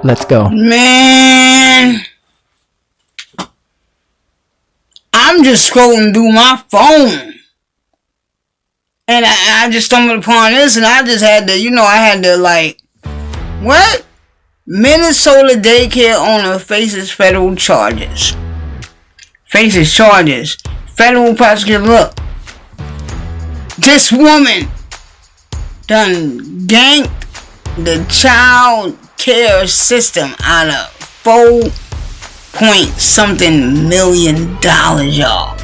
Let's go. Man, I'm just scrolling through my phone. And I just stumbled upon this, and I just had to, like, what? Minnesota daycare owner faces federal charges. Federal prosecutor, look. This woman done ganked the child care system out of $4 million, y'all.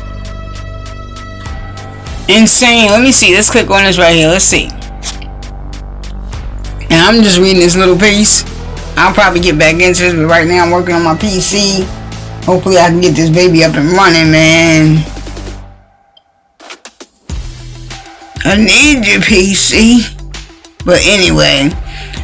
Insane. Let me see. Let's click on this right here. Let's see. And I'm just reading this little piece. I'll probably get back into this, but right now I'm working on my PC. Hopefully I can get this baby up and running, man. I need your PC. But anyway,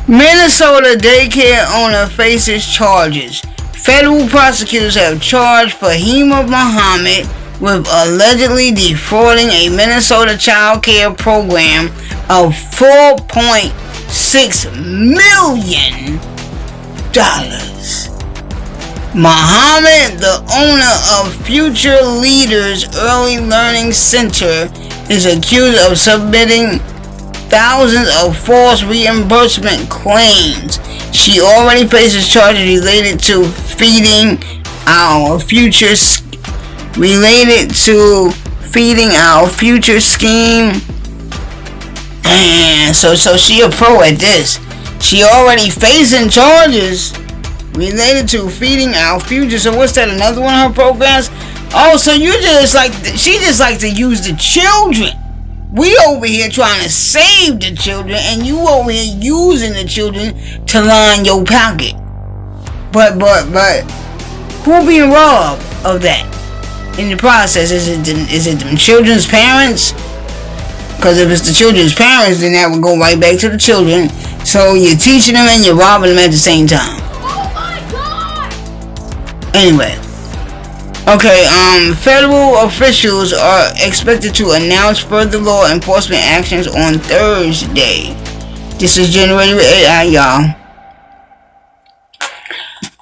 Minnesota daycare owner faces charges. Federal prosecutors have charged FATIMA Muhammad with allegedly defrauding a Minnesota child care program of $4.6 million. Muhammad, the owner of Future Leaders Early Learning Center, is accused of submitting thousands of false reimbursement claims. She already faces charges related to feeding our future scheme. And so she a pro at this. She already facing charges related to feeding our future. So what's that? Another one of her programs? Oh, so she just like to use the children. We over here trying to save the children, and you over here using the children to line your pocket. But who being robbed of that in the process? Is it them children's parents? Because if it's the children's parents, then that would go right back to the children. So you're teaching them and you're robbing them at the same time. Oh my God! Anyway. Okay, federal officials are expected to announce further law enforcement actions on Thursday. This is generated with AI, y'all.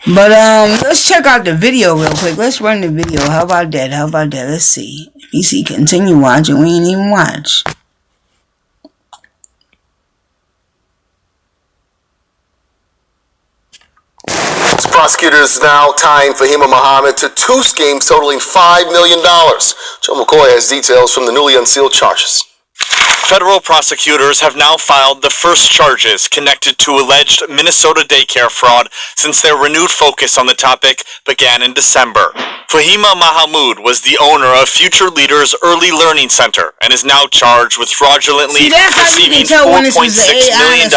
But, let's check out the video real quick. Let's run the video. How about that? Let's see. Let me see. Continue watching. We ain't even watch. Prosecutors now tying FATIMA Muhammad to two schemes totaling $5 million. Joe McCoy has details from the newly unsealed charges. Federal prosecutors have now filed the first charges connected to alleged Minnesota daycare fraud since their renewed focus on the topic began in December. FATIMA Muhammad was the owner of Future Leaders Early Learning Center and is now charged with fraudulently receiving $4.6 million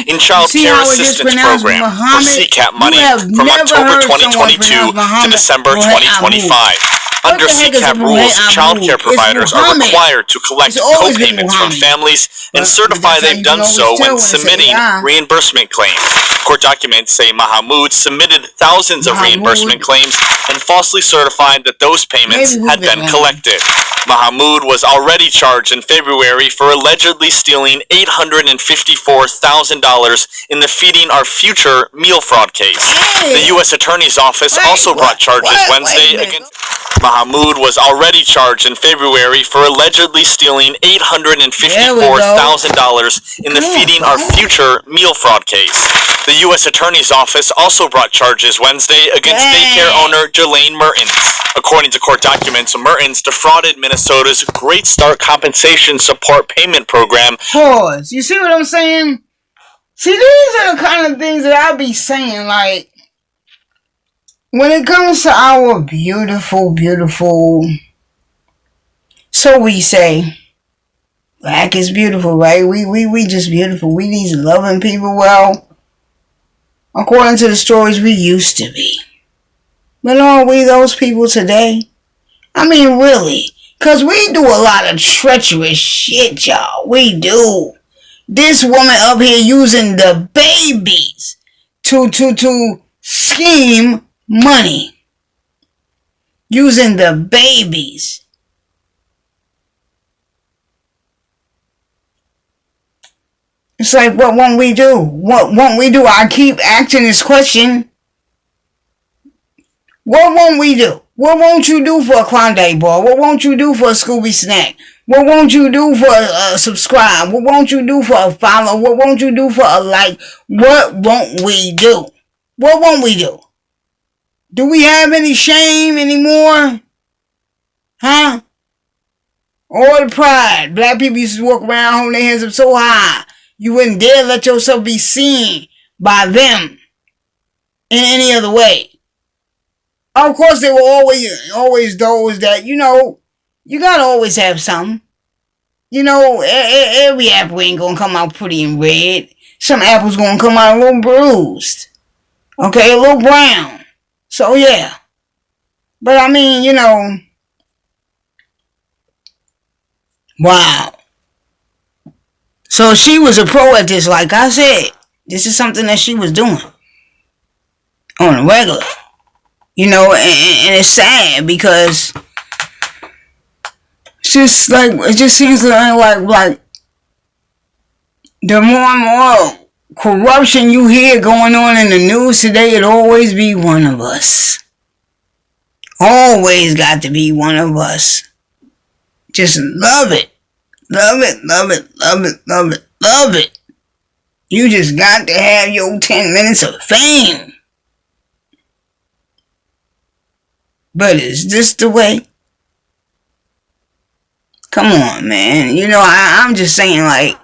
in Child Care Assistance Program, or CCAP money, from October 2022 to December 2025. Under CCAP rules, child care providers are required to collect co-payments from families and certify they've done so when submitting reimbursement claims. Court documents say Muhammad submitted thousands of reimbursement claims and falsely certified that those payments had been collected. Muhammad was already charged in February for allegedly stealing $854,000 in the Feeding Our Future meal fraud case. The U.S. Attorney's Office also brought charges Wednesday against Muhammad was already charged in February for allegedly stealing $854,000 in the Feeding Our Future meal fraud case. The U.S. Attorney's Office also brought charges Wednesday against daycare owner Jelaine Mertens. According to court documents, Mertens defrauded Minnesota's Great Start Compensation Support Payment Program. Pause. You see what I'm saying? See, these are the kind of things that I be saying, like, when it comes to our beautiful, so we say, black is beautiful, right? We just beautiful. We these loving people. Well, according to the stories, we used to be. But are we those people today? I mean, really. Because we do a lot of treacherous shit, y'all. We do. This woman up here using the babies to scheme money, using the babies. It's like, what won't we do? What won't we do? I keep asking this question. What won't we do? What won't you do for a Klondike bar? What won't you do for a Scooby snack? What won't you do for a subscribe? What won't you do for a follow? What won't you do for a like? What won't we do? What won't we do? Do we have any shame anymore? Huh? Or the pride. Black people used to walk around holding their hands up so high. You wouldn't dare let yourself be seen by them in any other way. Of course, there were always those that, you gotta always have something. Every apple ain't gonna come out pretty and red. Some apples gonna come out a little bruised. Okay, a little brown. So, yeah. But, I mean, wow. So she was a pro at this, like I said. This is something that she was doing on a regular. And it's sad because it's just like, it just seems like the more and more corruption you hear going on in the news today, it'll always be one of us. Always got to be one of us. Just love it. Love it, love it, love it, love it, love it. You just got to have your 10 minutes of fame. But is this the way? Come on, man. I'm just saying, like,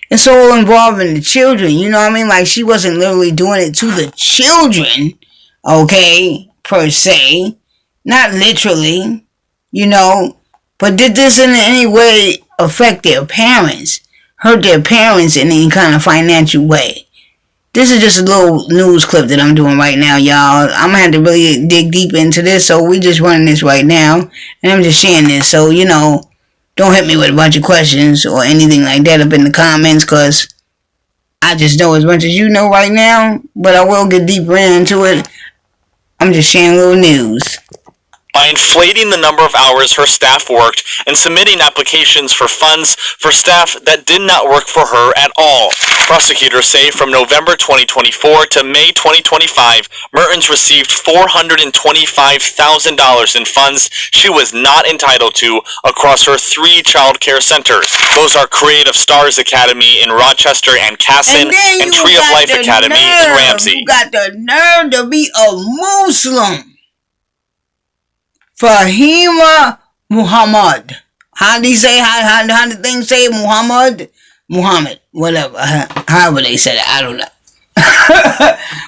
it's all involving the children. You know what I mean? Like, she wasn't literally doing it to the children, okay, per se. Not literally, But did this in any way affect their parents? Hurt their parents in any kind of financial way? This is just a little news clip that I'm doing right now, y'all. I'm going to have to really dig deep into this, so we just running this right now. And I'm just sharing this, so, don't hit me with a bunch of questions or anything like that up in the comments, because I just know as much as you know right now, but I will get deeper into it. I'm just sharing a little news. By inflating the number of hours her staff worked and submitting applications for funds for staff that did not work for her at all. Prosecutors say from November 2024 to May 2025, Mertens received $425,000 in funds she was not entitled to across her 3 childcare centers. Those are Creative Stars Academy in Rochester and Casson and Tree of Life Academy in Ramsey. You got the nerve to be a Muslim. FATIMA Muhammad. How do you say? How the thing say Muhammad, whatever. However they said it, I don't know.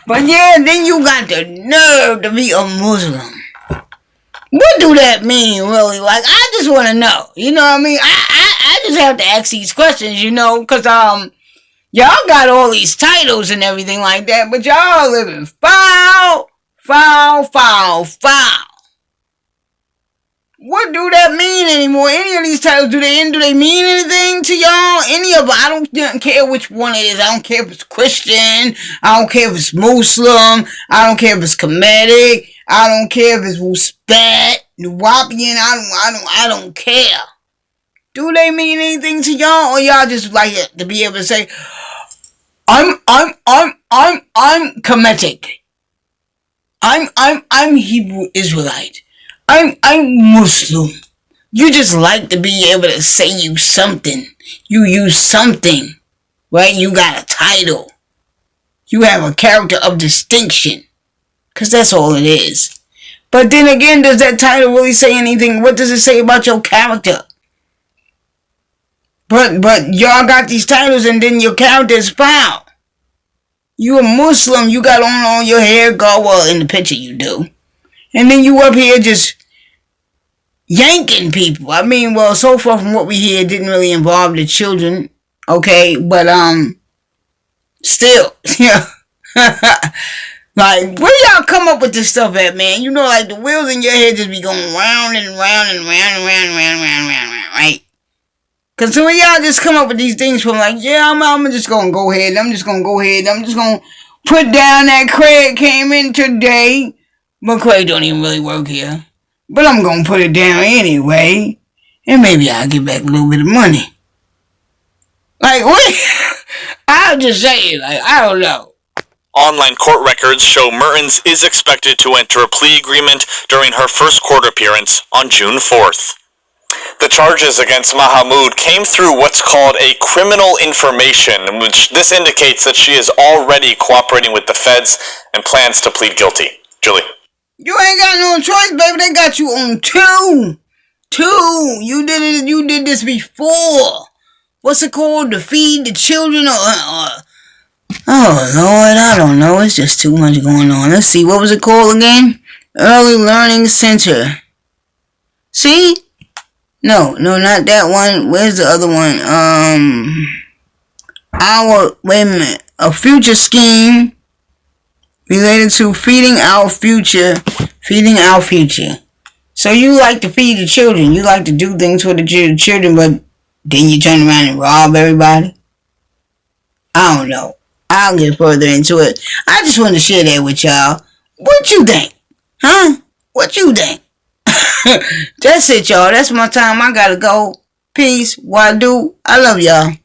But yeah, then you got the nerve to be a Muslim. What do that mean, really? Like, I just want to know. You know what I mean? I just have to ask these questions, because y'all got all these titles and everything like that, but y'all living foul. What do that mean anymore? Any of these titles, do they mean anything to y'all? Any of them? I don't care which one it is. I don't care if it's Christian. I don't care if it's Muslim. I don't care if it's Kemetic. I don't care if it's Wuspat, Nuwapian. I don't care. Do they mean anything to y'all, or y'all just like it to be able to say, I'm Kemetic. I'm Hebrew Israelite. I'm Muslim. You just like to be able to say you something. You use something, right? You got a title. You have a character of distinction. Because that's all it is. But then again, does that title really say anything? What does it say about your character? But y'all got these titles and then your character is foul. You a Muslim, you got on all your hair, well, in the picture you do. And then you up here just yanking people. I mean, well, so far from what we hear, it didn't really involve the children. Okay, but, still, yeah. Like, where y'all come up with this stuff at, man? Like, the wheels in your head just be going round and round and round and round and round and round and round, right? Because some of y'all just come up with these things from like, yeah, I'm just going to go ahead. I'm just going to put down that Craig came in today. But Craig don't even really work here. But I'm going to put it down anyway. And maybe I'll get back a little bit of money. Like, what? I I'm just saying, like, I don't know. Online court records show Mertens is expected to enter a plea agreement during her first court appearance on June 4th. The charges against Mahmoud came through what's called a criminal information, which this indicates that she is already cooperating with the feds and plans to plead guilty. Julie. You ain't got no choice, baby. They got you on two. You did this before. What's it called? To feed the children or oh, Lord, I don't know. It's just too much going on. Let's see. What was it called again? Early Learning Center. See? No, not that one. Where's the other one? Wait a minute. A future scheme related to feeding our future. So you like to feed the children. You like to do things for the children, but then you turn around and rob everybody? I don't know. I'll get further into it. I just want to share that with y'all. What you think? Huh? What you think? That's it, y'all. That's my time. I gotta go. Peace. Wadu. I love y'all.